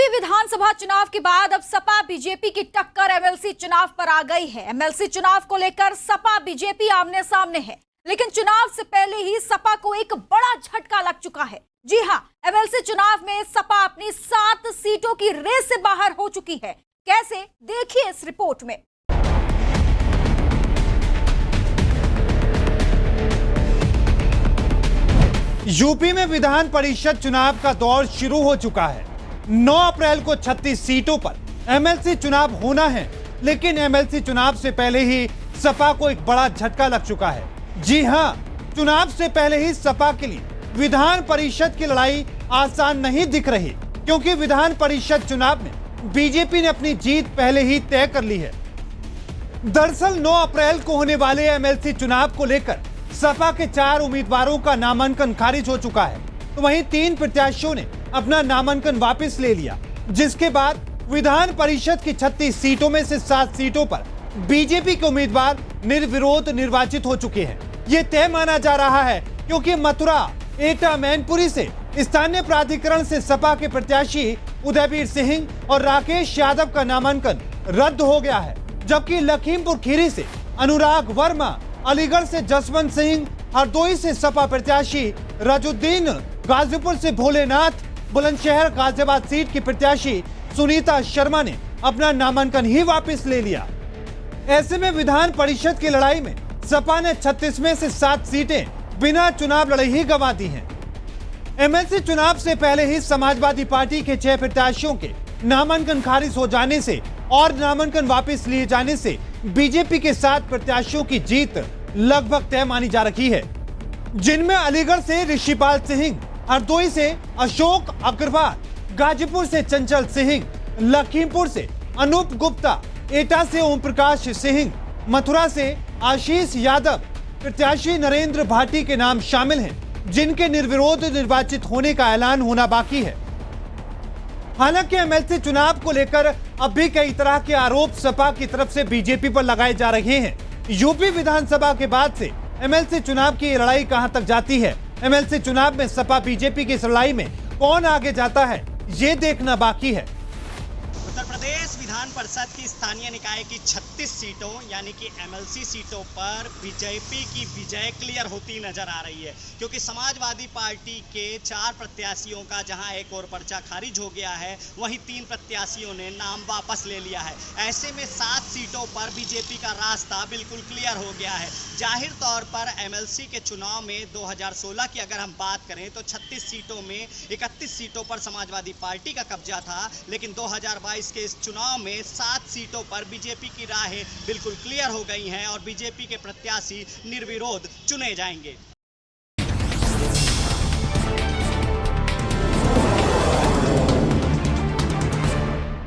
UP विधानसभा चुनाव के बाद अब सपा बीजेपी की टक्कर एमएलसी चुनाव पर आ गई है। एमएलसी चुनाव को लेकर सपा बीजेपी आमने सामने है, लेकिन चुनाव से पहले ही सपा को एक बड़ा झटका लग चुका है। जी हां, एमएलसी चुनाव में सपा अपनी 7 सीटों की रेस से बाहर हो चुकी है। कैसे, देखिए इस रिपोर्ट में। यूपी में विधान परिषद चुनाव का दौर शुरू हो चुका है। 9 अप्रैल को 36 सीटों पर एमएलसी चुनाव होना है, लेकिन एमएलसी चुनाव से पहले ही सपा को एक बड़ा झटका लग चुका है। जी हां, चुनाव से पहले ही सपा के लिए विधान परिषद की लड़ाई आसान नहीं दिख रही, क्योंकि विधान परिषद चुनाव में बीजेपी ने अपनी जीत पहले ही तय कर ली है। दरअसल 9 अप्रैल को होने वाले एमएलसी चुनाव को लेकर सपा के 4 उम्मीदवारों का नामांकन खारिज हो चुका है, तो वहीं 3 प्रत्याशियों ने अपना नामांकन वापस ले लिया, जिसके बाद विधान परिषद की 36 सीटों में से 7 सीटों पर बीजेपी के उम्मीदवार निर्विरोध निर्वाचित हो चुके हैं। ये तय माना जा रहा है, क्योंकि मथुरा, एटा, मैनपुरी से स्थानीय प्राधिकरण से सपा के प्रत्याशी उदयवीर सिंह और राकेश यादव का नामांकन रद्द हो गया है, जबकि लखीमपुर खीरी से अनुराग वर्मा, अलीगढ़ से जसवंत सिंह, हरदोई से सपा प्रत्याशी रजुद्दीन, गाजीपुर से भोलेनाथ, बुलंदशहर गाजियाबाद सीट की प्रत्याशी सुनीता शर्मा ने अपना नामांकन ही वापस ले लिया। ऐसे में विधान परिषद की लड़ाई में सपा ने 36 में से 7 सीटें बिना चुनाव लड़े ही गंवा दी हैं। एमएलसी चुनाव से पहले ही समाजवादी पार्टी के 6 प्रत्याशियों के नामांकन खारिज हो जाने से और नामांकन वापस लिए जाने से बीजेपी के 7 प्रत्याशियों की जीत लगभग तय मानी जा रही है, जिनमें अलीगढ़ से ऋषिपाल सिंह, हरदोई से अशोक अग्रवाल, गाजीपुर से चंचल सिंह, लखीमपुर से अनूप गुप्ता, एटा से ओम प्रकाश सिंह, मथुरा से आशीष यादव, प्रत्याशी नरेंद्र भाटी के नाम शामिल हैं, जिनके निर्विरोध निर्वाचित होने का ऐलान होना बाकी है। हालांकि एमएलसी चुनाव को लेकर अब भी कई तरह के आरोप सपा की तरफ से बीजेपी पर लगाए जा रहे हैं। यूपी विधानसभा के बाद से एमएलसी चुनाव की लड़ाई कहां तक जाती है, एमएलसी चुनाव में सपा बीजेपी की इस लड़ाई में कौन आगे जाता है, ये देखना बाकी है। उत्तर प्रदेश विधान परिषद की स्थानीय निकाय की 36 सीटों यानी कि एमएलसी सीटों पर बीजेपी की विजय क्लियर होती नजर आ रही है, क्योंकि समाजवादी पार्टी के 4 प्रत्याशियों का जहां एक और पर्चा खारिज हो गया है, वहीं 3 प्रत्याशियों ने नाम वापस ले लिया है। ऐसे में 7 सीटों पर बीजेपी का रास्ता बिल्कुल क्लियर हो गया है। जाहिर तौर पर एमएलसी के चुनाव में 2016 की अगर हम बात करें तो 36 सीटों में 31 सीटों पर समाजवादी पार्टी का कब्जा था, लेकिन 2022 के इस चुनाव में 7 सीटों पर बीजेपी की राहें बिल्कुल क्लियर हो गई हैं और बीजेपी के प्रत्याशी निर्विरोध चुने जाएंगे।